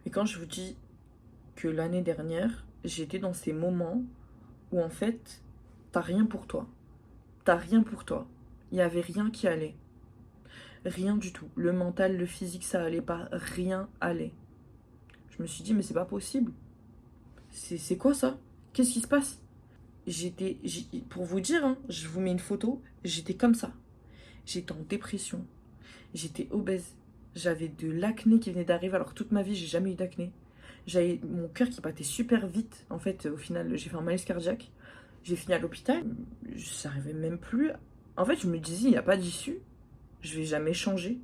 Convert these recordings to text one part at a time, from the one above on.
Et quand je vous dis que l'année dernière, j'étais dans ces moments où en fait, t'as rien pour toi. T'as rien pour toi. Il n'y avait rien qui allait. Rien du tout. Le mental, le physique, ça allait pas. Rien allait. Je me suis dit, mais c'est pas possible. C'est quoi ça? Qu'est-ce qui se passe? Pour vous dire, hein, je vous mets une photo, j'étais comme ça. J'étais en dépression. J'étais obèse. J'avais de l'acné qui venait d'arriver, alors toute ma vie, j'ai jamais eu d'acné. J'avais mon cœur qui battait super vite. En fait, au final, j'ai fait un malaise cardiaque. J'ai fini à l'hôpital. Je n'arrivais même plus. En fait, je me disais, il n'y a pas d'issue. Je vais jamais changer.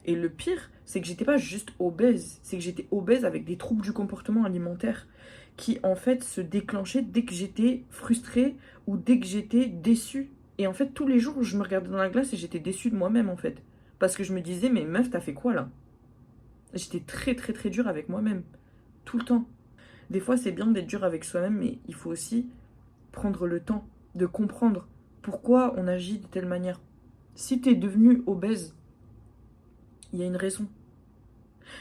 Et le pire, c'est que j'étais pas juste obèse. C'est que j'étais obèse avec des troubles du comportement alimentaire qui, en fait, se déclenchaient dès que j'étais frustrée ou dès que j'étais déçue. Et en fait, tous les jours, je me regardais dans la glace et j'étais déçue de moi-même, en fait. Parce que je me disais, mais meuf, t'as fait quoi là? J'étais très, très, très dure avec moi-même. Tout le temps. Des fois, c'est bien d'être dur avec soi-même, mais il faut aussi prendre le temps de comprendre pourquoi on agit de telle manière. Si t'es devenu obèse, il y a une raison.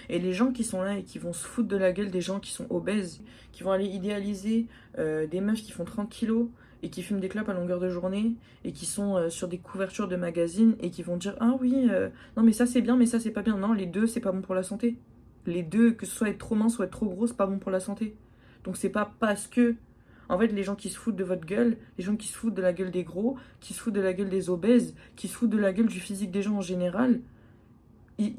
Et les gens qui sont là et qui vont se foutre de la gueule des gens qui sont obèses, qui vont aller idéaliser des meufs qui font 30 kilos et qui fument des clopes à longueur de journée et qui sont sur des couvertures de magazines et qui vont dire ah oui, non mais ça c'est bien, mais ça c'est pas bien. Non, les deux c'est pas bon pour la santé. Les deux, que ce soit être trop mince ou être trop gros, c'est pas bon pour la santé. Donc c'est pas parce que. En fait, les gens qui se foutent de votre gueule, les gens qui se foutent de la gueule des gros, qui se foutent de la gueule des obèses, qui se foutent de la gueule du physique des gens en général, ils,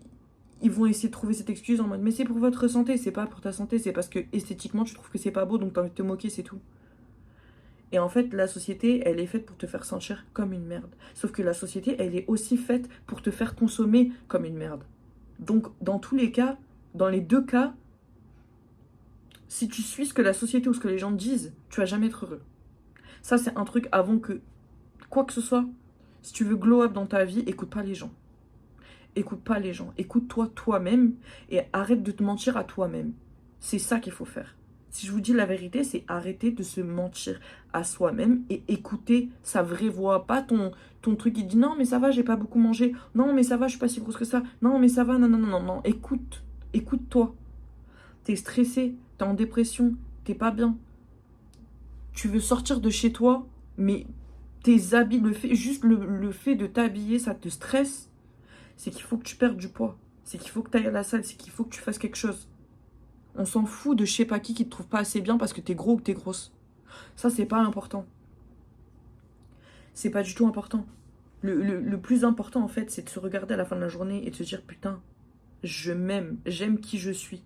ils vont essayer de trouver cette excuse en mode mais c'est pour votre santé, c'est pas pour ta santé, c'est parce que esthétiquement tu trouves que c'est pas beau donc t'as envie de te moquer, c'est tout. Et en fait, la société, elle est faite pour te faire sentir comme une merde. Sauf que la société, elle est aussi faite pour te faire consommer comme une merde. Donc, dans tous les cas, dans les deux cas, si tu suis ce que la société ou ce que les gens te disent, tu vas jamais être heureux. Ça, c'est un truc avant que quoi que ce soit. Si tu veux glow up dans ta vie, écoute pas les gens. Écoute pas les gens. Écoute-toi toi-même et arrête de te mentir à toi-même. C'est ça qu'il faut faire. Si je vous dis la vérité, c'est arrêter de se mentir à soi-même et écouter sa vraie voix. Pas ton truc qui dit non, mais ça va, j'ai pas beaucoup mangé. Non, mais ça va, je suis pas si grosse que ça. Non, mais ça va, non, non, non, non, non. Écoute. Écoute-toi. T'es stressé, t'es en dépression, t'es pas bien. Tu veux sortir de chez toi, mais tes habits, juste le fait de t'habiller, ça te stresse. C'est qu'il faut que tu perdes du poids. C'est qu'il faut que tu ailles à la salle. C'est qu'il faut que tu fasses quelque chose. On s'en fout de je sais pas qui te trouve pas assez bien parce que t'es gros ou que t'es grosse. Ça, c'est pas important. C'est pas du tout important. Le plus important, en fait, c'est de se regarder à la fin de la journée et de se dire putain, je m'aime. J'aime qui je suis.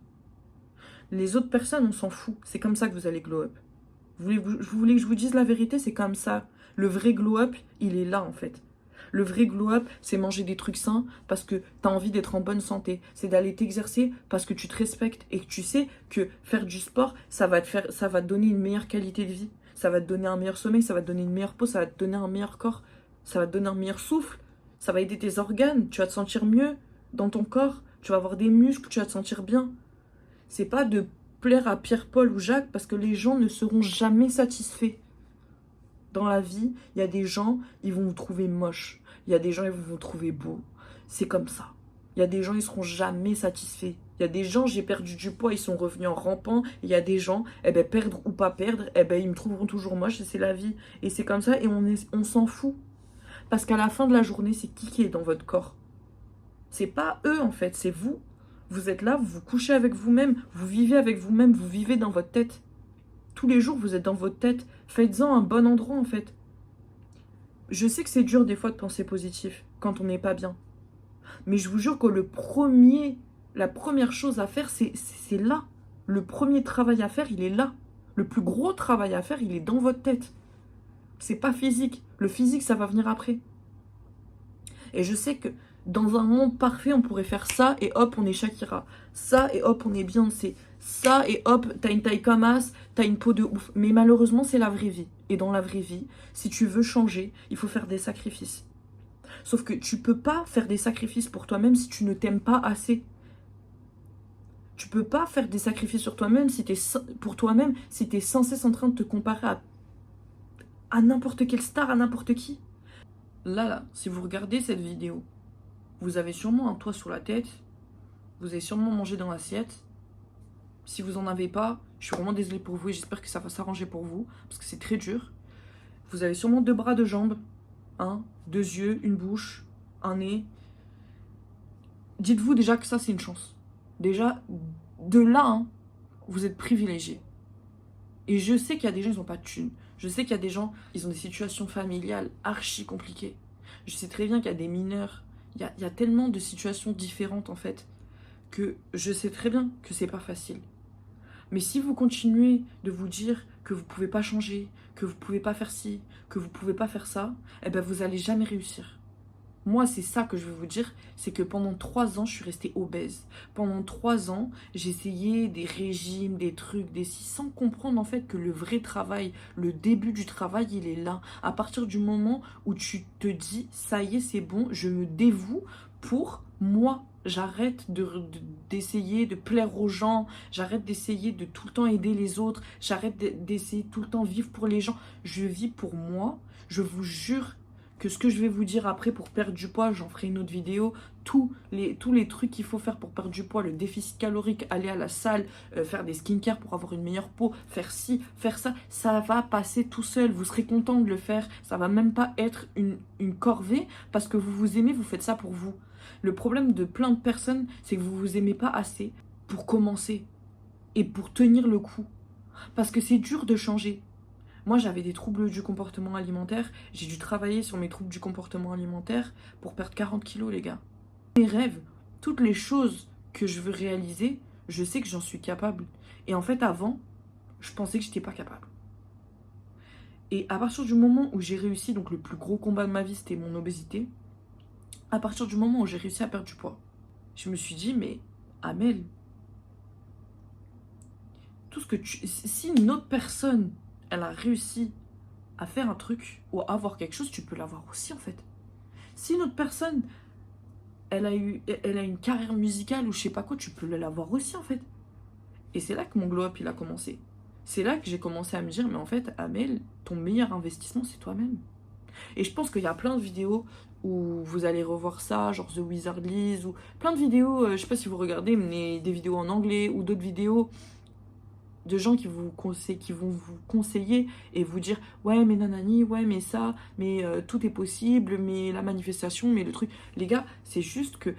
Les autres personnes, on s'en fout. C'est comme ça que vous allez glow up. Vous voulez que je vous dise la vérité? C'est comme ça. Le vrai glow up, il est là, en fait. Le vrai glow-up, c'est manger des trucs sains parce que tu as envie d'être en bonne santé. C'est d'aller t'exercer parce que tu te respectes et que tu sais que faire du sport, ça va te donner une meilleure qualité de vie. Ça va te donner un meilleur sommeil, ça va te donner une meilleure peau, ça va te donner un meilleur corps, ça va te donner un meilleur souffle, ça va aider tes organes, tu vas te sentir mieux dans ton corps, tu vas avoir des muscles, tu vas te sentir bien. C'est pas de plaire à Pierre, Paul ou Jacques parce que les gens ne seront jamais satisfaits. Dans la vie, il y a des gens, ils vont vous trouver moche. Il y a des gens, ils vont vous trouver beau. C'est comme ça. Il y a des gens, ils seront jamais satisfaits. Il y a des gens, j'ai perdu du poids, ils sont revenus en rampant. Il y a des gens, eh ben, perdre ou pas perdre, eh ben, ils me trouveront toujours moche et c'est la vie. Et c'est comme ça et on s'en fout. Parce qu'à la fin de la journée, c'est qui est dans votre corps? C'est pas eux, en fait, c'est vous. Vous êtes là, vous vous couchez avec vous-même, vous vivez avec vous-même, vous vivez dans votre tête. Tous les jours, vous êtes dans votre tête. Faites-en un bon endroit, en fait. Je sais que c'est dur des fois de penser positif quand on n'est pas bien. Mais je vous jure que la première chose à faire, c'est là. Le premier travail à faire, il est là. Le plus gros travail à faire, il est dans votre tête. C'est pas physique. Le physique, ça va venir après. Et je sais que dans un monde parfait, on pourrait faire ça et hop, on est Shakira. Ça et hop, on est Beyoncé. Ça et hop, t'as une taille comme as, t'as une peau de ouf. Mais malheureusement, c'est la vraie vie. Et dans la vraie vie, si tu veux changer, il faut faire des sacrifices. Sauf que tu peux pas faire des sacrifices pour toi-même si tu ne t'aimes pas assez. Tu peux pas faire des sacrifices sur toi-même pour toi-même si t'es sans cesse en train de te comparer à n'importe quelle star, à n'importe qui. Là, si vous regardez cette vidéo, vous avez sûrement un toit sur la tête, vous avez sûrement mangé dans l'assiette, Si vous en avez pas, je suis vraiment désolée pour vous et j'espère que ça va s'arranger pour vous, parce que c'est très dur. Vous avez sûrement 2 bras, 2 jambes, hein, 2 yeux, une bouche, un nez. Dites-vous déjà que ça, c'est une chance. Déjà, de là, hein, vous êtes privilégiés. Et je sais qu'il y a des gens, ils n'ont pas de thunes. Je sais qu'il y a des gens, ils ont des situations familiales archi compliquées. Je sais très bien qu'il y a des mineurs. Il y a tellement de situations différentes, en fait, que je sais très bien que c'est pas facile. Mais si vous continuez de vous dire que vous pouvez pas changer, que vous pouvez pas faire ci, que vous pouvez pas faire ça, eh ben vous allez jamais réussir. Moi, c'est ça que je veux vous dire, c'est que pendant 3 ans, je suis restée obèse. Pendant 3 ans, j'essayais des régimes, des trucs, des si, sans comprendre en fait que le vrai travail, le début du travail, il est là. À partir du moment où tu te dis, ça y est, c'est bon, je me dévoue pour moi. J'arrête d'essayer de plaire aux gens, j'arrête d'essayer de tout le temps aider les autres, j'arrête d'essayer tout le temps vivre pour les gens. Je vis pour moi, je vous jure que ce que je vais vous dire après pour perdre du poids, j'en ferai une autre vidéo, tous les trucs qu'il faut faire pour perdre du poids, le déficit calorique, aller à la salle, faire des skincare pour avoir une meilleure peau, faire ci, faire ça, ça va passer tout seul, vous serez content de le faire, ça va même pas être une corvée, parce que vous vous aimez, vous faites ça pour vous. Le problème de plein de personnes, c'est que vous vous aimez pas assez pour commencer et pour tenir le coup. Parce que c'est dur de changer. Moi, j'avais des troubles du comportement alimentaire. J'ai dû travailler sur mes troubles du comportement alimentaire pour perdre 40 kilos, les gars. Mes rêves, toutes les choses que je veux réaliser, je sais que j'en suis capable. Et en fait, avant, je pensais que j'étais pas capable. Et à partir du moment où j'ai réussi, donc le plus gros combat de ma vie, c'était mon obésité. À partir du moment où j'ai réussi à perdre du poids, je me suis dit, mais Amel, tout ce que si une autre personne, elle a réussi à faire un truc ou à avoir quelque chose, tu peux l'avoir aussi en fait. Si une autre personne, elle a une carrière musicale ou je sais pas quoi, tu peux l'avoir aussi en fait. Et c'est là que mon glow-up il a commencé. C'est là que j'ai commencé à me dire, mais en fait, Amel, ton meilleur investissement, c'est toi-même. Et je pense qu'il y a plein de vidéos où vous allez revoir ça, genre The Wizardlies, ou plein de vidéos, je sais pas si vous regardez, mais des vidéos en anglais ou d'autres vidéos de gens qui vont vous conseiller et vous dire ouais mais nanani, ouais mais ça, mais tout est possible, mais la manifestation, mais le truc. Les gars, c'est juste que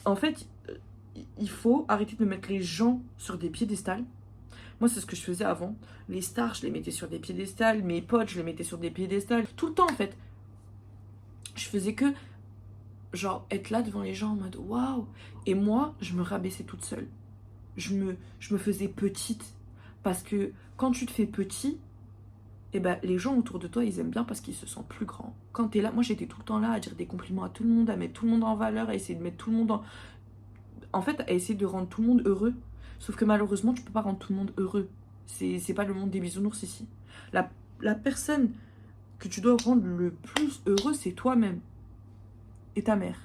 en fait il faut arrêter de mettre les gens sur des piédestals. Moi c'est ce que je faisais avant. Les stars je les mettais sur des piédestals, mes potes je les mettais sur des piédestals, tout le temps en fait. Je faisais que genre être là devant les gens en mode waouh, et moi je me rabaissais toute seule. Je me faisais petite. Parce que quand tu te fais petit, eh ben, les gens autour de toi, ils aiment bien parce qu'ils se sentent plus grands. Quand t'es là, moi j'étais tout le temps là à dire des compliments à tout le monde, à mettre tout le monde en valeur, à essayer de mettre tout le monde en fait, à essayer de rendre tout le monde heureux. Sauf que malheureusement, tu peux pas rendre tout le monde heureux. C'est pas le monde des bisounours ici. La personne que tu dois rendre le plus heureux, c'est toi-même. Et ta mère.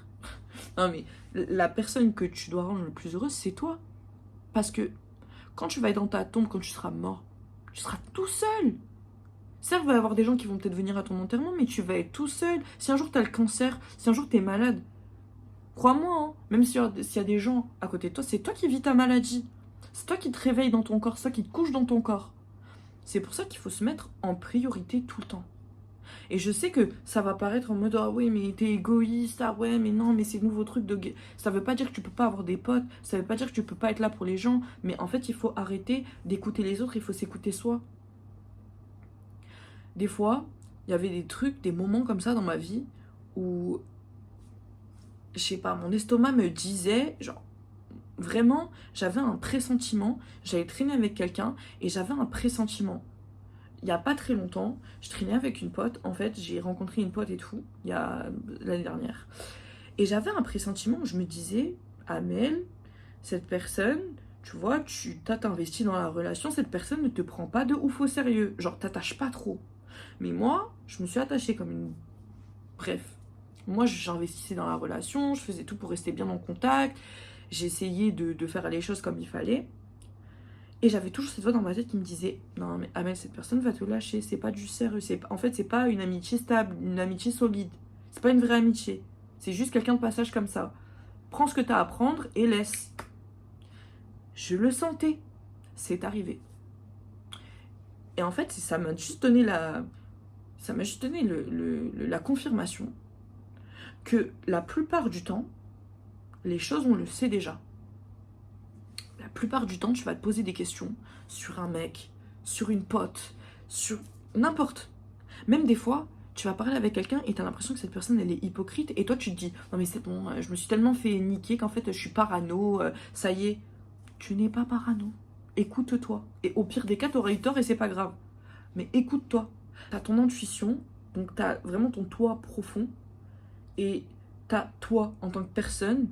Non mais, la personne que tu dois rendre le plus heureuse, c'est toi. Parce que quand tu vas être dans ta tombe, quand tu seras mort, tu seras tout seul. Certes, il va y avoir des gens qui vont peut-être venir à ton enterrement, mais tu vas être tout seul. Si un jour tu as le cancer, si un jour tu es malade, crois-moi, hein, même s'il y a des gens à côté de toi, c'est toi qui vis ta maladie. C'est toi qui te réveilles dans ton corps, c'est toi qui te couches dans ton corps. C'est pour ça qu'il faut se mettre en priorité tout le temps. Et je sais que ça va paraître en mode ah oui mais t'es égoïste, ah ouais mais non mais c'est nouveau truc de... Ça veut pas dire que tu peux pas avoir des potes, ça veut pas dire que tu peux pas être là pour les gens, mais en fait il faut arrêter d'écouter les autres, il faut s'écouter soi. Des fois, il y avait des trucs, des moments comme ça dans ma vie où, je sais pas, mon estomac me disait, genre, vraiment, j'avais un pressentiment, j'allais traîner avec quelqu'un et j'avais un pressentiment. Il y a pas très longtemps, je traînais avec une pote. En fait, j'ai rencontré une pote et tout, il y a l'année dernière. Et j'avais un pressentiment où je me disais, Amel, cette personne, tu vois, tu t'as investi dans la relation, cette personne ne te prend pas de ouf au sérieux. Genre, t'attaches pas trop. Mais moi, je me suis attachée comme une... Bref. Moi, j'investissais dans la relation, je faisais tout pour rester bien en contact. J'essayais de faire les choses comme il fallait. Et j'avais toujours cette voix dans ma tête qui me disait non mais Amel, cette personne va te lâcher, c'est pas du sérieux, en fait c'est pas une amitié stable, une amitié solide, c'est pas une vraie amitié, c'est juste quelqu'un de passage comme ça. Prends ce que t'as à prendre et laisse. Je le sentais, c'est arrivé. Et en fait, ça m'a juste donné la confirmation que la plupart du temps, les choses, on le sait déjà. La plupart du temps, tu vas te poser des questions sur un mec, sur une pote, sur n'importe. Même des fois, tu vas parler avec quelqu'un et tu as l'impression que cette personne, elle est hypocrite. Et toi, tu te dis, non mais c'est bon, je me suis tellement fait niquer qu'en fait, je suis parano, ça y est. Tu n'es pas parano. Écoute-toi. Et au pire des cas, tu auras eu tort et c'est pas grave. Mais écoute-toi. Tu as ton intuition, donc tu as vraiment ton toi profond. Et tu as toi en tant que personne,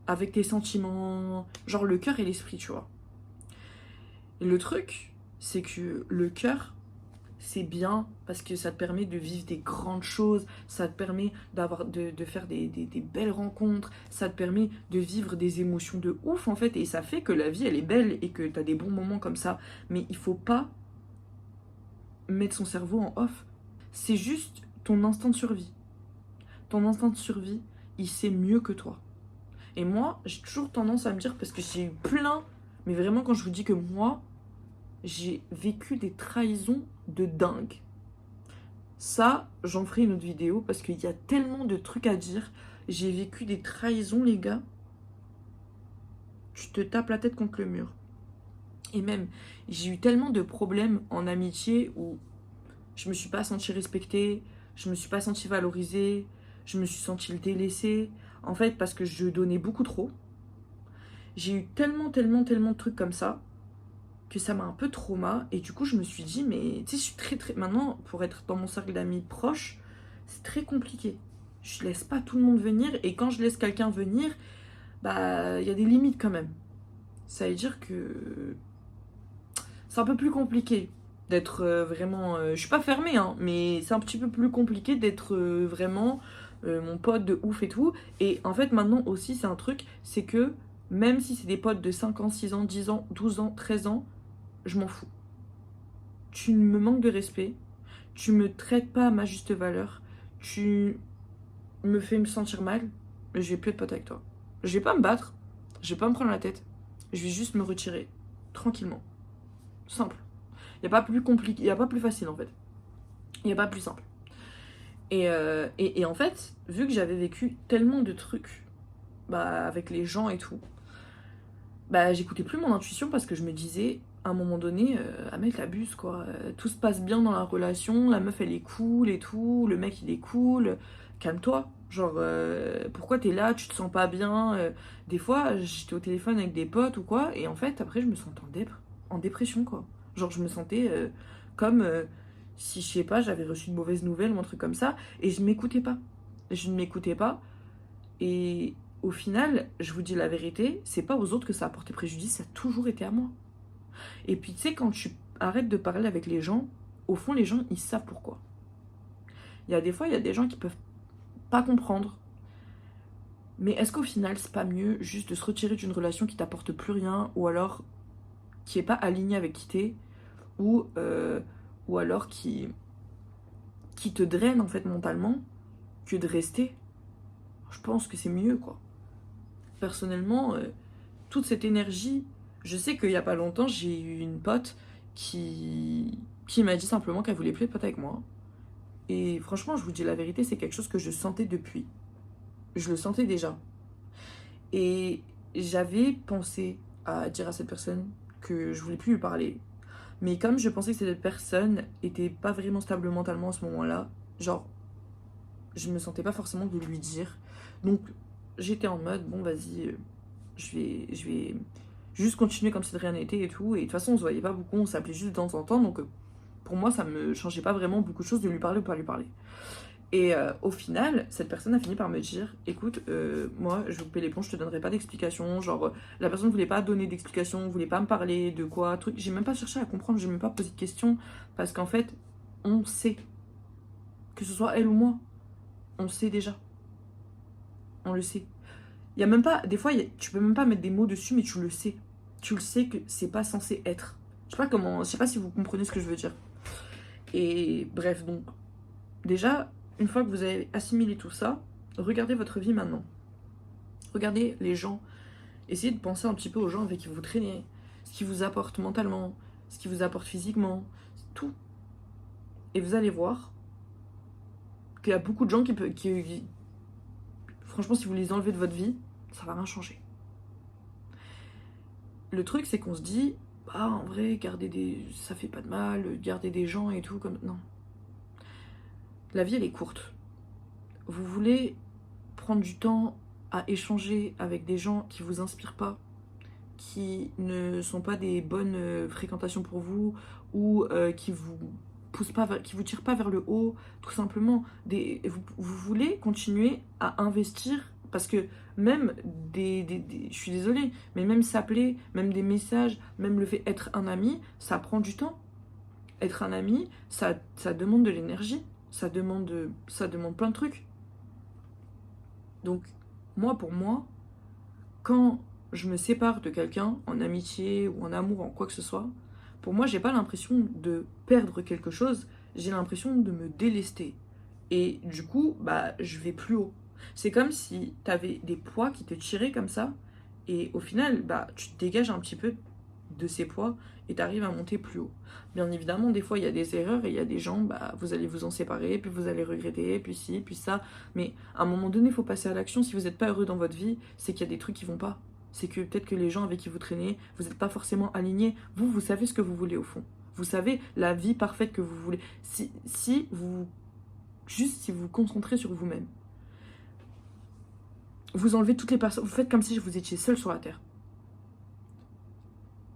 avec tes sentiments, genre le cœur et l'esprit, tu vois. Et le truc, c'est que le cœur, c'est bien parce que ça te permet de vivre des grandes choses, ça te permet de faire des belles rencontres, ça te permet de vivre des émotions de ouf en fait, et ça fait que la vie elle est belle et que t'as des bons moments comme ça. Mais il faut pas mettre son cerveau en off. C'est juste ton instinct de survie. Ton instinct de survie, il sait mieux que toi. Et moi, j'ai toujours tendance à me dire, parce que j'ai eu plein, mais vraiment quand je vous dis que moi, j'ai vécu des trahisons de dingue. Ça, j'en ferai une autre vidéo parce qu'il y a tellement de trucs à dire. J'ai vécu des trahisons, les gars. Tu te tapes la tête contre le mur. Et même, j'ai eu tellement de problèmes en amitié où je me suis pas sentie respectée, je me suis pas sentie valorisée, je me suis sentie délaissée. En fait, parce que je donnais beaucoup trop. J'ai eu tellement de trucs comme ça que ça m'a un peu trauma. Et du coup, je me suis dit, mais tu sais, je suis très. Maintenant, pour être dans mon cercle d'amis proche, c'est très compliqué. Je laisse pas tout le monde venir. Et quand je laisse quelqu'un venir, bah, il y a des limites quand même. Ça veut dire que c'est un peu plus compliqué d'être vraiment. Je suis pas fermée, hein, mais c'est un petit peu plus compliqué d'être vraiment mon pote de ouf et tout. Et en fait, maintenant aussi, c'est un truc, c'est que même si c'est des potes de 5 ans, 6 ans, 10 ans, 12 ans, 13 ans, je m'en fous. Tu me manques de respect, tu me traites pas à ma juste valeur, tu me fais me sentir mal, je vais plus être pote avec toi. Je vais pas me battre, je vais pas me prendre la tête, je vais juste me retirer, tranquillement. Simple. Y a pas plus compliqué, y a pas plus facile en fait. Y a pas plus simple. Et en fait, vu que j'avais vécu tellement de trucs bah, avec les gens et tout, bah j'écoutais plus mon intuition parce que je me disais, à un moment donné, ah mec, abuse quoi. Tout se passe bien dans la relation, la meuf elle est cool et tout, le mec il est cool, calme-toi. Genre, pourquoi t'es là, tu te sens pas bien des fois, j'étais au téléphone avec des potes ou quoi, et en fait, après, je me sentais en dépression quoi. Genre, je me sentais comme si, je sais pas, j'avais reçu de mauvaises nouvelles ou un truc comme ça, et je m'écoutais pas. Je ne m'écoutais pas, et au final, je vous dis la vérité, c'est pas aux autres que ça a porté préjudice, ça a toujours été à moi. Et puis tu sais, quand tu arrêtes de parler avec les gens, au fond, les gens, ils savent pourquoi. Il y a des fois, il y a des gens qui peuvent pas comprendre. Mais est-ce qu'au final, c'est pas mieux juste de se retirer d'une relation qui t'apporte plus rien, ou alors qui est pas alignée avec qui t'es, ou alors qui te draine en fait mentalement, que de rester? Je pense que c'est mieux quoi. Personnellement, toute cette énergie, je sais qu'il y a pas longtemps, j'ai eu une pote qui m'a dit simplement qu'elle voulait plus être pote avec moi. Et franchement, je vous dis la vérité, c'est quelque chose que je sentais depuis. Je le sentais déjà. Et j'avais pensé à dire à cette personne que je voulais plus lui parler. Mais comme je pensais que cette personne était pas vraiment stable mentalement à ce moment-là, genre, je me sentais pas forcément de lui dire. Donc, j'étais en mode, bon, vas-y, je vais juste continuer comme si de rien n'était et tout. Et de toute façon, on se voyait pas beaucoup, on s'appelait juste de temps en temps. Donc, pour moi, ça me changeait pas vraiment beaucoup de choses de lui parler ou pas lui parler. Et au final, cette personne a fini par me dire, écoute, moi, je vous paie les ponts, je te donnerai pas d'explications. Genre, la personne voulait pas donner d'explications, voulait pas me parler de quoi, truc. J'ai même pas cherché à comprendre, j'ai même pas posé de questions. Parce qu'en fait, on sait. Que ce soit elle ou moi, on sait déjà. On le sait. Il y a même pas, des fois, tu peux même pas mettre des mots dessus, mais tu le sais. Tu le sais que c'est pas censé être. Je sais pas si vous comprenez ce que je veux dire. Et bref, donc, déjà, une fois que vous avez assimilé tout ça, regardez votre vie maintenant. Regardez les gens. Essayez de penser un petit peu aux gens avec qui vous traînez. ce qui vous apporte mentalement, ce qui vous apporte physiquement, tout. Et vous allez voir qu'il y a beaucoup de gens qui franchement, si vous les enlevez de votre vie, ça va rien changer. Le truc, c'est qu'on se dit, ah, en vrai, ça fait pas de mal, garder des gens et tout, comme... Non. La vie, elle est courte. Vous voulez prendre du temps à échanger avec des gens qui vous inspirent pas, qui ne sont pas des bonnes fréquentations pour vous, ou qui vous poussent pas, qui vous tirent pas vers le haut, tout simplement. Vous voulez continuer à investir, parce que même je suis désolée, mais même s'appeler, même des messages, même le fait être un ami, ça prend du temps. Être un ami, ça demande de l'énergie, ça demande plein de trucs. Donc, pour moi, quand je me sépare de quelqu'un, en amitié ou en amour, en quoi que ce soit, pour moi, j'ai pas l'impression de perdre quelque chose, j'ai l'impression de me délester. Et du coup, je vais plus haut. C'est comme si t'avais des poids qui te tiraient comme ça, et au final, tu te dégages un petit peu de ces poids et t'arrives à monter plus haut. Bien évidemment, des fois, il y a des erreurs et il y a des gens, vous allez vous en séparer, puis vous allez regretter, puis ci, puis ça. Mais à un moment donné, il faut passer à l'action. Si vous n'êtes pas heureux dans votre vie, c'est qu'il y a des trucs qui vont pas. C'est que peut-être que les gens avec qui vous traînez, vous n'êtes pas forcément alignés. Vous savez ce que vous voulez au fond. Vous savez la vie parfaite que vous voulez. Si vous vous concentrez sur vous-même, vous enlevez toutes les personnes, vous faites comme si vous étiez seul sur la terre.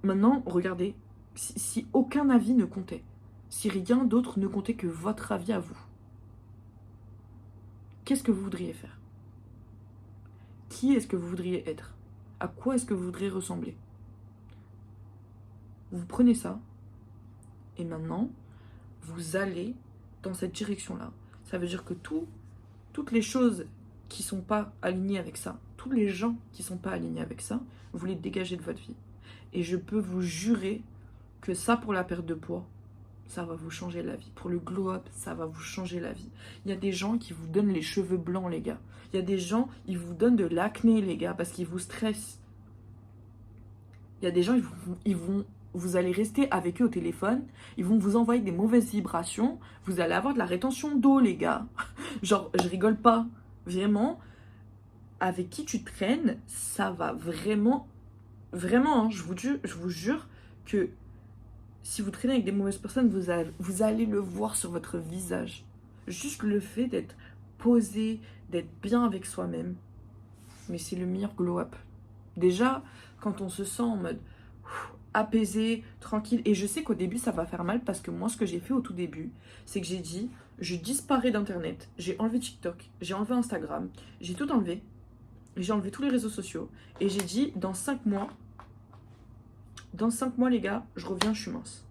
Maintenant, regardez, si aucun avis ne comptait, si rien d'autre ne comptait que votre avis à vous, qu'est-ce que vous voudriez faire? Qui est-ce que vous voudriez être? À quoi est-ce que vous voudriez ressembler? Vous prenez ça, et maintenant, vous allez dans cette direction-là. Ça veut dire que toutes les choses qui ne sont pas alignées avec ça, tous les gens qui ne sont pas alignés avec ça, vous les dégagez de votre vie. Et je peux vous jurer que ça, pour la perte de poids, ça va vous changer la vie. Pour le glow-up, ça va vous changer la vie. Il y a des gens qui vous donnent les cheveux blancs, les gars. Il y a des gens, ils vous donnent de l'acné, les gars, parce qu'ils vous stressent. Il y a des gens, vous allez rester avec eux au téléphone, ils vont vous envoyer des mauvaises vibrations, vous allez avoir de la rétention d'eau, les gars. Genre, je rigole pas. Vraiment, avec qui tu traînes, ça va vraiment, hein, je vous jure que si vous traînez avec des mauvaises personnes, vous allez le voir sur votre visage. Juste le fait d'être posé, d'être bien avec soi-même, mais c'est le meilleur glow-up. Déjà, quand on se sent en mode apaisé, tranquille, et je sais qu'au début ça va faire mal parce que moi ce que j'ai fait au tout début, c'est que j'ai dit, je disparais d'internet, j'ai enlevé TikTok, j'ai enlevé Instagram, j'ai tout enlevé, j'ai enlevé tous les réseaux sociaux, et j'ai dit, dans 5 mois, les gars, je reviens, je suis mince.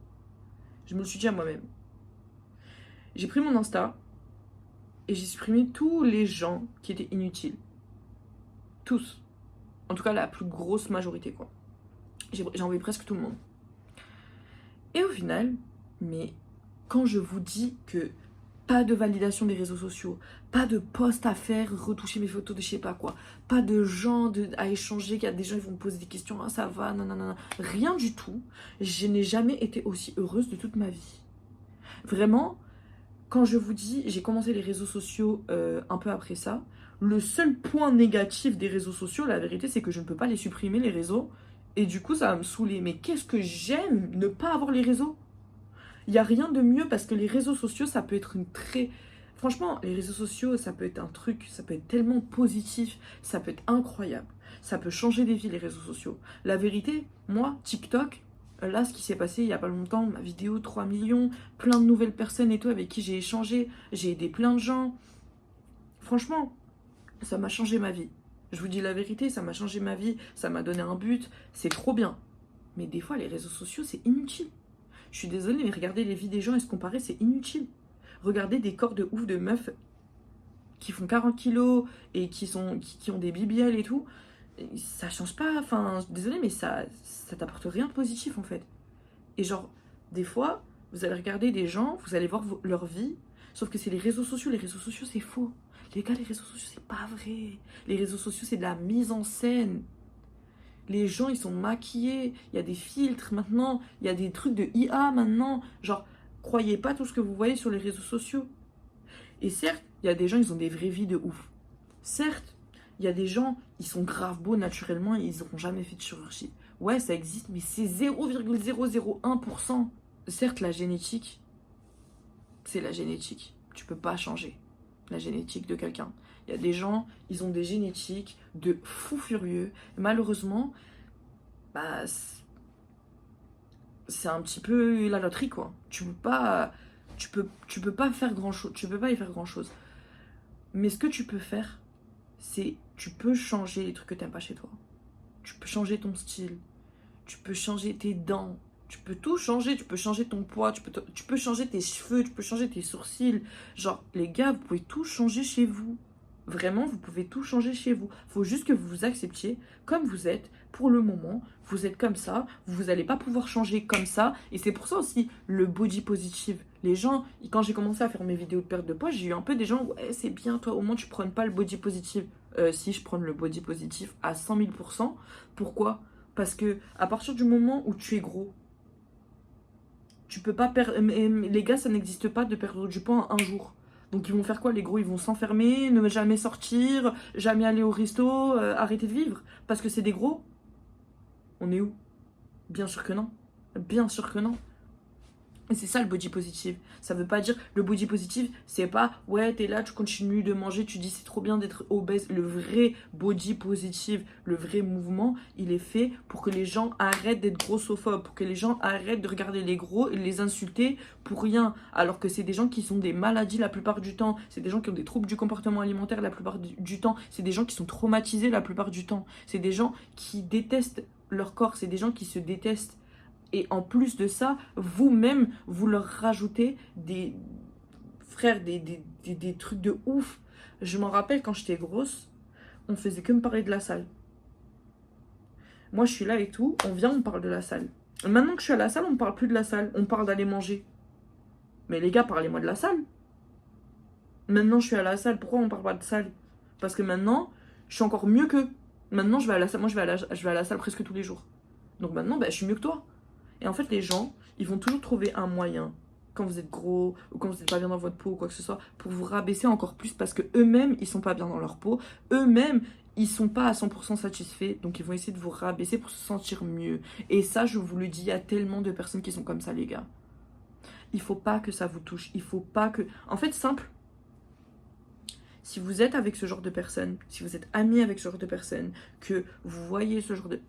Je me le suis dit à moi-même. J'ai pris mon Insta et j'ai supprimé tous les gens qui étaient inutiles. Tous. En tout cas, la plus grosse majorité, quoi. J'ai enlevé presque tout le monde. Et au final, mais quand je vous dis que pas de validation des réseaux sociaux, pas de post à faire, retoucher mes photos de je sais pas quoi, pas de gens à échanger, qu'il y a des gens qui vont me poser des questions, ah ça va, non, rien du tout. Je n'ai jamais été aussi heureuse de toute ma vie. Vraiment, quand je vous dis, j'ai commencé les réseaux sociaux un peu après ça, le seul point négatif des réseaux sociaux, la vérité, c'est que je ne peux pas les supprimer, les réseaux, et du coup, ça va me saouler. Mais qu'est-ce que j'aime ne pas avoir les réseaux? Il n'y a rien de mieux parce que les réseaux sociaux, ça peut être Franchement, les réseaux sociaux, ça peut être un truc, ça peut être tellement positif, ça peut être incroyable. Ça peut changer des vies, les réseaux sociaux. La vérité, moi, TikTok, là, ce qui s'est passé il n'y a pas longtemps, ma vidéo 3 millions, plein de nouvelles personnes et tout avec qui j'ai échangé, j'ai aidé plein de gens. Franchement, ça m'a changé ma vie. Je vous dis la vérité, ça m'a changé ma vie, ça m'a donné un but, c'est trop bien. Mais des fois, les réseaux sociaux, c'est inutile. Je suis désolée, mais regarder les vies des gens et se comparer, c'est inutile. Regardez des corps de ouf de meufs qui font 40 kilos et qui ont des BBL et tout. Ça change pas, enfin, désolée, mais ça t'apporte rien de positif en fait. Et genre, des fois, vous allez regarder des gens, vous allez voir leur vie, sauf que c'est les réseaux sociaux c'est faux. Les gars, les réseaux sociaux c'est pas vrai. Les réseaux sociaux c'est de la mise en scène. Les gens, ils sont maquillés. Il y a des filtres maintenant. Il y a des trucs de IA maintenant. Genre, croyez pas tout ce que vous voyez sur les réseaux sociaux. Et certes, il y a des gens, ils ont des vraies vies de ouf. Certes, il y a des gens, ils sont grave beaux naturellement et ils n'auront jamais fait de chirurgie. Ouais, ça existe, mais c'est 0,001%. Certes, la génétique, c'est la génétique. Tu peux pas changer la génétique de quelqu'un. Il y a des gens, ils ont des génétiques de fous furieux. Malheureusement, bah, c'est un petit peu la loterie, quoi. Tu peux pas faire grand chose. Tu peux pas y faire grand chose. Mais ce que tu peux faire, c'est tu peux changer les trucs que t'aimes pas chez toi. Tu peux changer ton style. Tu peux changer tes dents. Tu peux tout changer. Tu peux changer ton poids. Tu peux changer tes cheveux. Tu peux changer tes sourcils. Genre, les gars, vous pouvez tout changer chez vous. Vraiment, vous pouvez tout changer chez vous. Faut juste que vous vous acceptiez comme vous êtes. Pour le moment, vous êtes comme ça. Vous n'allez pas pouvoir changer comme ça. Et c'est pour ça aussi le body positive. Les gens, quand j'ai commencé à faire mes vidéos de perte de poids, j'ai eu un peu des gens, ouais, c'est bien, toi, au moins tu prônes pas le body positive. Si je prône le body positive à 100 000%. Pourquoi? Parce que à partir du moment où tu es gros, tu peux pas perdre. Les gars, ça n'existe pas de perdre du poids en un jour. Donc ils vont faire quoi les gros? Ils vont s'enfermer, ne jamais sortir, jamais aller au resto, arrêter de vivre. Parce que c'est des gros. On est où? Bien sûr que non. Bien sûr que non. Et c'est ça le body positive. Ça veut pas dire le body positive, c'est pas ouais, t'es là, tu continues de manger, tu dis c'est trop bien d'être obèse. Le vrai body positive, le vrai mouvement, il est fait pour que les gens arrêtent d'être grossophobes, pour que les gens arrêtent de regarder les gros et les insulter pour rien. Alors que c'est des gens qui ont des maladies la plupart du temps, c'est des gens qui ont des troubles du comportement alimentaire la plupart du temps, c'est des gens qui sont traumatisés la plupart du temps, c'est des gens qui détestent leur corps, c'est des gens qui se détestent. Et en plus de ça, vous-même, vous leur rajoutez des frères, des trucs de ouf. Je m'en rappelle quand j'étais grosse, on faisait que me parler de la salle. Moi, je suis là et tout, on vient, on parle de la salle. Maintenant que je suis à la salle, on ne parle plus de la salle, on parle d'aller manger. Mais les gars, parlez-moi de la salle. Maintenant, je suis à la salle, pourquoi on ne parle pas de salle? Parce que maintenant, je suis encore mieux qu'eux. Maintenant, je vais à la salle, moi, je vais à la salle presque tous les jours. Donc maintenant, bah, je suis mieux que toi. Et en fait, les gens, ils vont toujours trouver un moyen, quand vous êtes gros, ou quand vous n'êtes pas bien dans votre peau, ou quoi que ce soit, pour vous rabaisser encore plus, parce que eux-mêmes, ils sont pas bien dans leur peau. Eux-mêmes, ils sont pas à 100% satisfaits, donc ils vont essayer de vous rabaisser pour se sentir mieux. Et ça, je vous le dis, il y a tellement de personnes qui sont comme ça, les gars. Il faut pas que ça vous touche. Il faut pas que... En fait, simple. Si vous êtes avec ce genre de personnes, si vous êtes amis avec ce genre de personnes, que vous voyez ce genre de...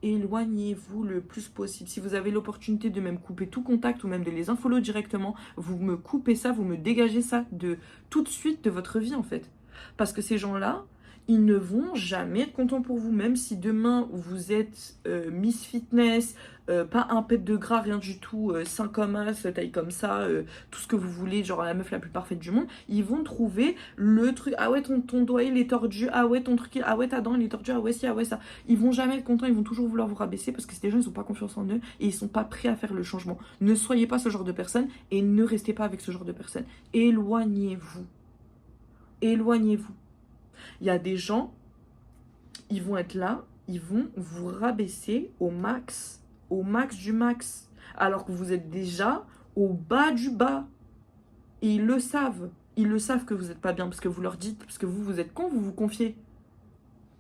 éloignez-vous le plus possible. Si vous avez l'opportunité de même couper tout contact ou même de les unfollow directement, vous me coupez ça, vous me dégagez ça de tout de suite de votre vie en fait. Parce que ces gens-là, ils ne vont jamais être contents pour vous, même si demain vous êtes Miss Fitness, pas un pet de gras, rien du tout, sein comme as, taille comme ça, tout ce que vous voulez, genre la meuf la plus parfaite du monde, ils vont trouver le truc, ah ouais ton doigt il est tordu, ah ouais ton truc, ah ouais ta dent il est tordu, ah ouais si, ah ouais ça. Ils vont jamais être contents, ils vont toujours vouloir vous rabaisser parce que c'est des gens, ils n'ont pas confiance en eux et ils sont pas prêts à faire le changement. Ne soyez pas ce genre de personne et ne restez pas avec ce genre de personne. Éloignez-vous. Éloignez-vous. Il y a des gens, ils vont être là, ils vont vous rabaisser au max du max, alors que vous êtes déjà au bas du bas. Et ils le savent que vous n'êtes pas bien, parce que vous leur dites, parce que vous êtes con, vous vous confiez.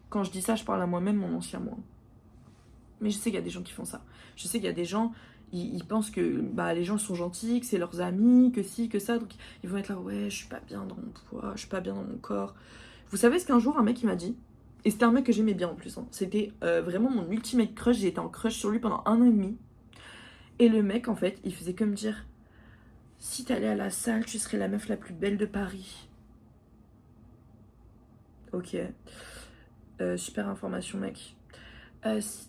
Quand je dis ça, je parle à moi-même, mon ancien moi. Mais je sais qu'il y a des gens qui font ça. Je sais qu'il y a des gens, ils pensent que bah, les gens sont gentils, que c'est leurs amis, que ci, que ça, donc ils vont être là, ouais, je suis pas bien dans mon poids, je suis pas bien dans mon corps. Vous savez ce qu'un jour un mec il m'a dit? Et c'était un mec que j'aimais bien en plus. Hein. C'était vraiment mon ultimate crush. J'ai été en crush sur lui pendant 1 an et demi. Et le mec, en fait, il faisait que me dire, si t'allais à la salle, tu serais la meuf la plus belle de Paris. Ok. Super information, mec.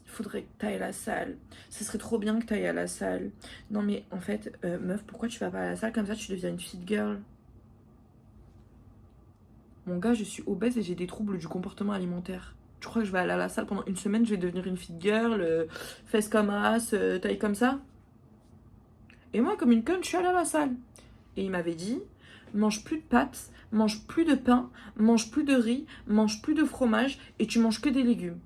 Faudrait que t'ailles à la salle. Ce serait trop bien que t'ailles à la salle. Non mais en fait, meuf, pourquoi tu vas pas à la salle? Comme ça, tu deviens une fit girl. Mon gars, je suis obèse et j'ai des troubles du comportement alimentaire. Tu crois que je vais aller à la salle pendant 1 semaine, je vais devenir une fit girl, fesses comme as, taille comme ça? Et moi, comme une conne, je suis allée à la salle. Et il m'avait dit, mange plus de pâtes, mange plus de pain, mange plus de riz, mange plus de fromage et tu manges que des légumes.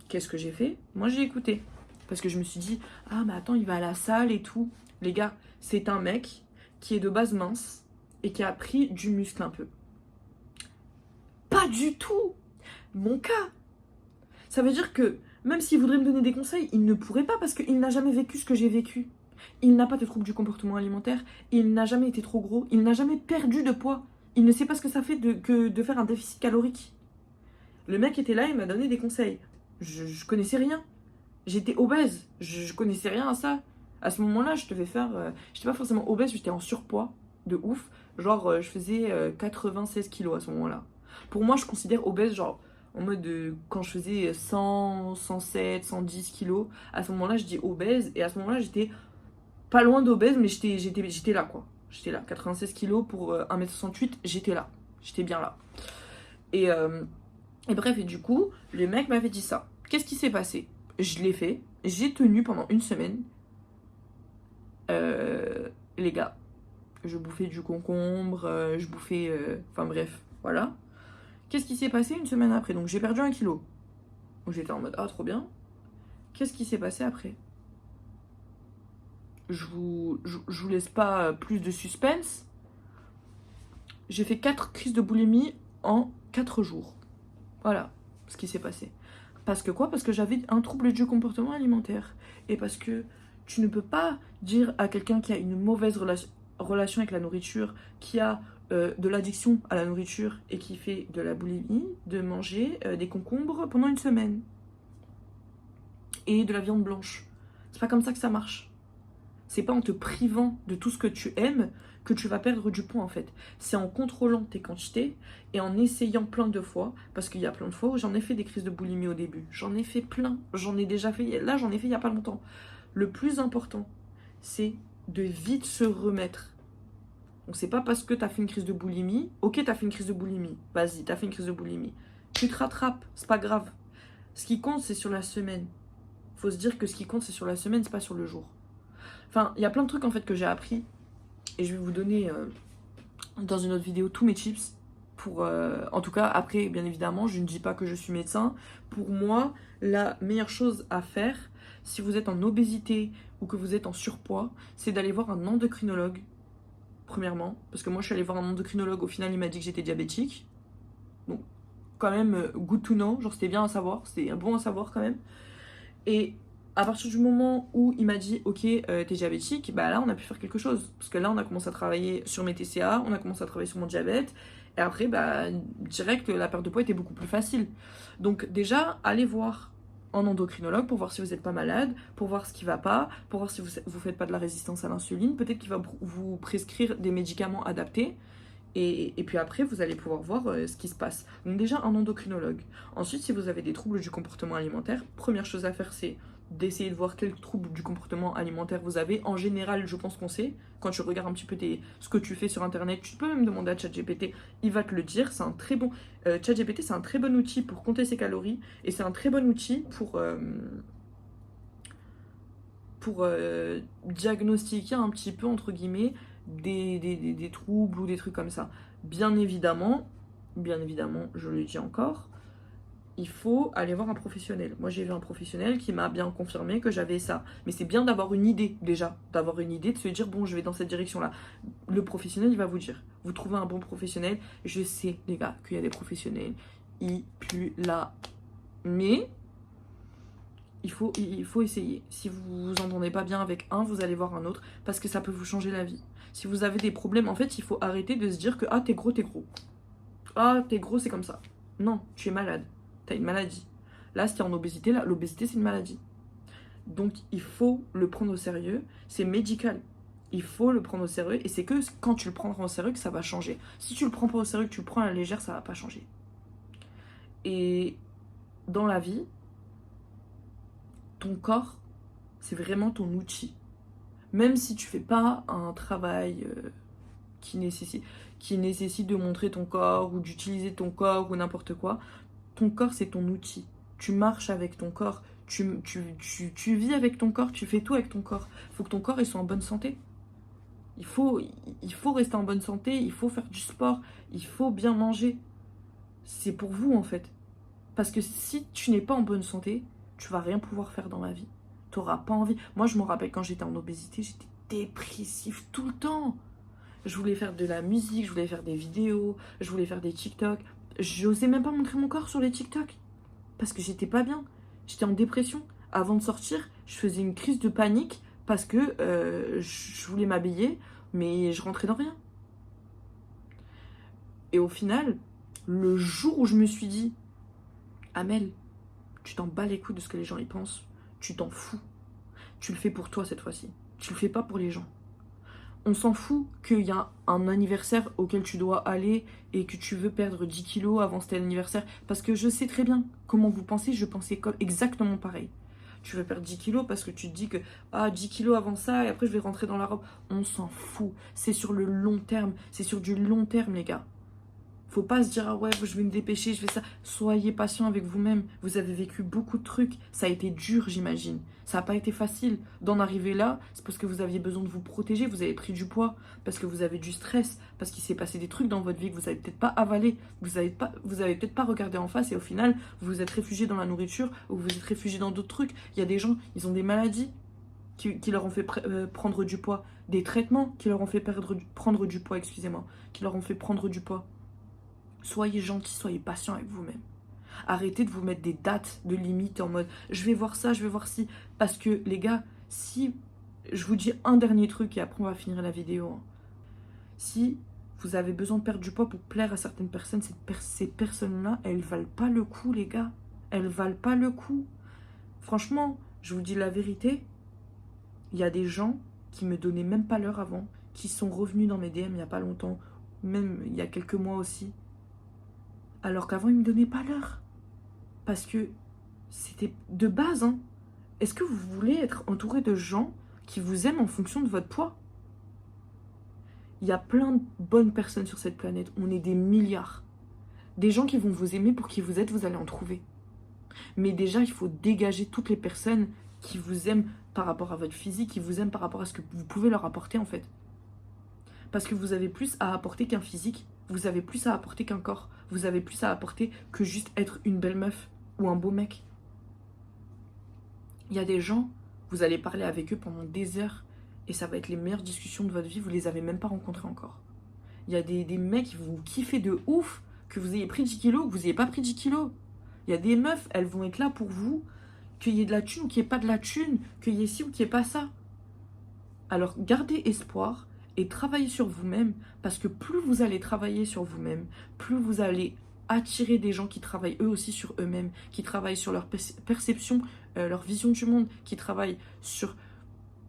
Qu'est-ce que j'ai fait? Moi, j'ai écouté. Parce que je me suis dit, ah, mais attends, il va à la salle et tout. Les gars, c'est un mec qui est de base mince et qui a pris du muscle un peu. Pas du tout mon cas. Ça veut dire que même s'il voudrait me donner des conseils, il ne pourrait pas parce qu'il n'a jamais vécu ce que j'ai vécu. Il n'a pas de troubles du comportement alimentaire, il n'a jamais été trop gros, il n'a jamais perdu de poids. Il ne sait pas ce que ça fait que de faire un déficit calorique. Le mec était là, il m'a donné des conseils. Je connaissais rien. J'étais obèse, je connaissais rien à ça. À ce moment-là, je devais faire... j'étais pas forcément obèse, j'étais en surpoids, de ouf. Genre, je faisais 96 kilos à ce moment-là. Pour moi, je considère obèse, genre, en mode quand je faisais 100, 107, 110 kilos, à ce moment-là, je dis obèse. Et à ce moment-là, j'étais pas loin d'obèse, mais j'étais là, quoi. J'étais là. 96 kilos pour 1m68, j'étais là. J'étais bien là. Et bref, et du coup, le mec m'avait dit ça. Qu'est-ce qui s'est passé? Je l'ai fait. J'ai tenu pendant une semaine. Les gars, je bouffais du concombre, je bouffais... Enfin bref, voilà. Qu'est-ce qui s'est passé une semaine après? Donc j'ai perdu 1 kilo. Donc j'étais en mode, ah trop bien. Qu'est-ce qui s'est passé après? Je vous laisse pas plus de suspense. J'ai fait 4 crises de boulimie en 4 jours. Voilà ce qui s'est passé. Parce que quoi? Parce que j'avais un trouble du comportement alimentaire. Et parce que tu ne peux pas dire à quelqu'un qui a une mauvaise relation avec la nourriture, qui a de l'addiction à la nourriture et qui fait de la boulimie, de manger des concombres pendant une semaine. Et de la viande blanche. C'est pas comme ça que ça marche. C'est pas en te privant de tout ce que tu aimes que tu vas perdre du poids en fait. C'est en contrôlant tes quantités et en essayant plein de fois, parce qu'il y a plein de fois où j'en ai fait des crises de boulimie au début. J'en ai fait plein, j'en ai déjà fait, là j'en ai fait il y a pas longtemps. Le plus important, c'est de vite se remettre. Donc c'est pas parce que t'as fait une crise de boulimie, ok t'as fait une crise de boulimie, vas-y t'as fait une crise de boulimie. Tu te rattrapes, c'est pas grave. Ce qui compte c'est sur la semaine. Faut se dire que ce qui compte c'est sur la semaine, c'est pas sur le jour. Enfin, il y a plein de trucs en fait que j'ai appris et je vais vous donner dans une autre vidéo tous mes tips pour en tout cas après bien évidemment je ne dis pas que je suis médecin. Pour moi la meilleure chose à faire si vous êtes en obésité ou que vous êtes en surpoids, c'est d'aller voir un endocrinologue premièrement, parce que moi je suis allée voir un endocrinologue, au final il m'a dit que j'étais diabétique, donc quand même good to know, genre c'était bien à savoir, c'était bon à savoir quand même. Et à partir du moment où il m'a dit ok t'es diabétique, bah là on a pu faire quelque chose. Parce que là on a commencé à travailler sur mes TCA, on a commencé à travailler sur mon diabète. Et après bah direct la perte de poids était beaucoup plus facile. Donc déjà allez voir un endocrinologue pour voir si vous n'êtes pas malade, pour voir ce qui va pas, pour voir si vous faites pas de la résistance à l'insuline. Peut-être qu'il va vous prescrire des médicaments adaptés. Et puis après, vous allez pouvoir voir ce qui se passe. Donc déjà, un endocrinologue. Ensuite, si vous avez des troubles du comportement alimentaire, première chose à faire, c'est d'essayer de voir quels troubles du comportement alimentaire vous avez. En général, je pense qu'on sait. Quand tu regardes un petit peu ce que tu fais sur Internet, tu peux même demander à ChatGPT, il va te le dire. C'est un très bon... ChatGPT, c'est un très bon outil pour compter ses calories. Et c'est un très bon outil pour diagnostiquer un petit peu, entre guillemets, des troubles ou des trucs comme ça. Bien évidemment, je le dis encore, il faut aller voir un professionnel. Moi, j'ai vu un professionnel qui m'a bien confirmé que j'avais ça. Mais c'est bien d'avoir une idée, déjà. D'avoir une idée, de se dire, bon, je vais dans cette direction-là. Le professionnel, il va vous dire. Vous trouvez un bon professionnel. Je sais, les gars, qu'il y a des professionnels. Ils puent là. Mais il faut essayer. Si vous vous entendez pas bien avec un, vous allez voir un autre. Parce que ça peut vous changer la vie. Si vous avez des problèmes, en fait, il faut arrêter de se dire que ah, t'es gros, t'es gros. Ah, t'es gros, c'est comme ça. Non, tu es malade. T'as une maladie. Là, si t'es en obésité, là, l'obésité, c'est une maladie. Donc, il faut le prendre au sérieux. C'est médical. Il faut le prendre au sérieux. Et c'est que quand tu le prendras au sérieux que ça va changer. Si tu le prends pas au sérieux, que tu le prends à la légère, ça va pas changer. Et dans la vie, ton corps, c'est vraiment ton outil. Même si tu fais pas un travail qui nécessite de montrer ton corps ou d'utiliser ton corps ou n'importe quoi, ton corps c'est ton outil. Tu marches avec ton corps, tu vis avec ton corps, tu fais tout avec ton corps. Il faut que ton corps il soit en bonne santé. Il faut rester en bonne santé, il faut faire du sport, il faut bien manger. C'est pour vous en fait. Parce que si tu n'es pas en bonne santé, tu vas rien pouvoir faire dans la vie. Tu n'auras pas envie. Moi, je me rappelle quand j'étais en obésité, j'étais dépressif tout le temps. Je voulais faire de la musique, je voulais faire des vidéos, je voulais faire des TikTok. J'osais même pas montrer mon corps sur les TikTok. Parce que j'étais pas bien. J'étais en dépression. Avant de sortir, je faisais une crise de panique parce que je voulais m'habiller, mais je rentrais dans rien. Et au final, le jour où je me suis dit, Amel, tu t'en bats les couilles de ce que les gens y pensent, tu t'en fous. Tu le fais pour toi cette fois-ci. Tu le fais pas pour les gens. On s'en fout qu'il y a un anniversaire auquel tu dois aller et que tu veux perdre 10 kilos avant tel anniversaire. Parce que je sais très bien comment vous pensez, je pensais exactement pareil. Tu veux perdre 10 kilos parce que tu te dis que 10 kilos avant ça et après je vais rentrer dans la robe. On s'en fout. C'est sur le long terme. C'est sur du long terme, les gars. Faut pas se dire, ah ouais, je vais me dépêcher, je fais ça. Soyez patient avec vous-même. Vous avez vécu beaucoup de trucs. Ça a été dur, j'imagine. Ça n'a pas été facile. D'en arriver là, c'est parce que vous aviez besoin de vous protéger. Vous avez pris du poids. Parce que vous avez du stress. Parce qu'il s'est passé des trucs dans votre vie que vous avez peut-être pas avalé. Vous avez peut-être pas regardé en face. Et au final, vous vous êtes réfugié dans la nourriture. Ou vous êtes réfugié dans d'autres trucs. Il y a des gens, ils ont des maladies qui leur ont fait prendre du poids. Des traitements qui leur ont fait prendre du poids, excusez-moi. Qui leur ont fait prendre du poids. Soyez gentil, soyez patient avec vous-même. Arrêtez de vous mettre des dates de limite en mode je vais voir ça, je vais voir ci. Parce que les gars, si je vous dis un dernier truc et après on va finir la vidéo. Hein. Si vous avez besoin de perdre du poids pour plaire à certaines personnes, ces personnes-là, elles valent pas le coup, les gars. Elles valent pas le coup. Franchement, je vous dis la vérité. Il y a des gens qui me donnaient même pas l'heure avant, qui sont revenus dans mes DM il n'y a pas longtemps, même il y a quelques mois aussi. Alors qu'avant, ils ne me donnaient pas l'heure. Parce que c'était de base. Hein. Est-ce que vous voulez être entouré de gens qui vous aiment en fonction de votre poids? Il y a plein de bonnes personnes sur cette planète. On est des milliards. Des gens qui vont vous aimer pour qui vous êtes, vous allez en trouver. Mais déjà, il faut dégager toutes les personnes qui vous aiment par rapport à votre physique, qui vous aiment par rapport à ce que vous pouvez leur apporter en fait. Parce que vous avez plus à apporter qu'un physique. Vous avez plus à apporter qu'un corps. Vous avez plus à apporter que juste être une belle meuf ou un beau mec. Il y a des gens, vous allez parler avec eux pendant des heures et ça va être les meilleures discussions de votre vie. Vous les avez même pas rencontrés encore. Il y a des mecs qui vont kiffer de ouf que vous ayez pris 10 kilos ou que vous n'ayez pas pris 10 kilos. Il y a des meufs, elles vont être là pour vous, qu'il y ait de la thune ou qu'il n'y ait pas de la thune, qu'il y ait ci ou qu'il n'y ait pas ça. Alors gardez espoir. Et travaillez sur vous-même, parce que plus vous allez travailler sur vous-même, plus vous allez attirer des gens qui travaillent eux aussi sur eux-mêmes, qui travaillent sur leur perception, leur vision du monde, qui travaillent sur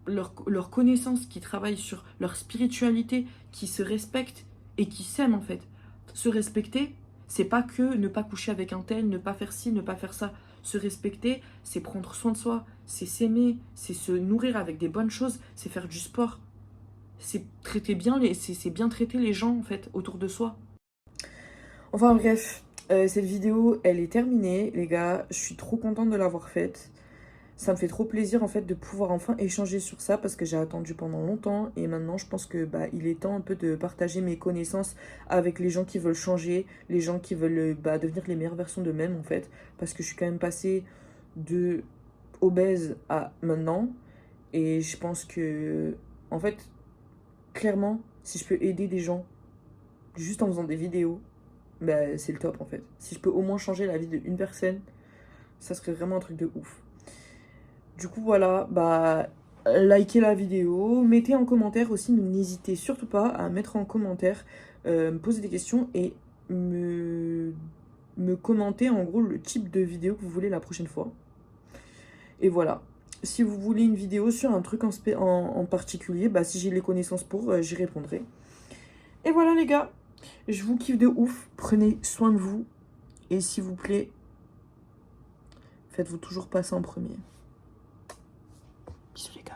leur connaissance, qui travaillent sur leur spiritualité, qui se respectent et qui s'aiment en fait. Se respecter, c'est pas que ne pas coucher avec un tel, ne pas faire ci, ne pas faire ça. Se respecter, c'est prendre soin de soi, c'est s'aimer, c'est se nourrir avec des bonnes choses, c'est faire du sport. C'est traiter bien c'est bien traiter les gens en fait autour de soi. Enfin bref, cette vidéo elle est terminée les gars, je suis trop contente de l'avoir faite. Ça me fait trop plaisir en fait de pouvoir enfin échanger sur ça parce que j'ai attendu pendant longtemps et maintenant je pense que il est temps un peu de partager mes connaissances avec les gens qui veulent changer, les gens qui veulent devenir les meilleures versions d'eux-mêmes en fait, parce que je suis quand même passée de obèse à maintenant et je pense que en fait clairement, si je peux aider des gens juste en faisant des vidéos, c'est le top en fait. Si je peux au moins changer la vie d'une personne, ça serait vraiment un truc de ouf. Du coup, voilà, likez la vidéo, mettez en commentaire aussi, n'hésitez surtout pas à mettre en commentaire, me poser des questions et me commenter en gros le type de vidéo que vous voulez la prochaine fois. Et voilà. Si vous voulez une vidéo sur un truc en particulier, si j'ai les connaissances pour, j'y répondrai. Et voilà les gars, je vous kiffe de ouf, prenez soin de vous. Et s'il vous plaît, faites-vous toujours passer en premier. Bisous les gars.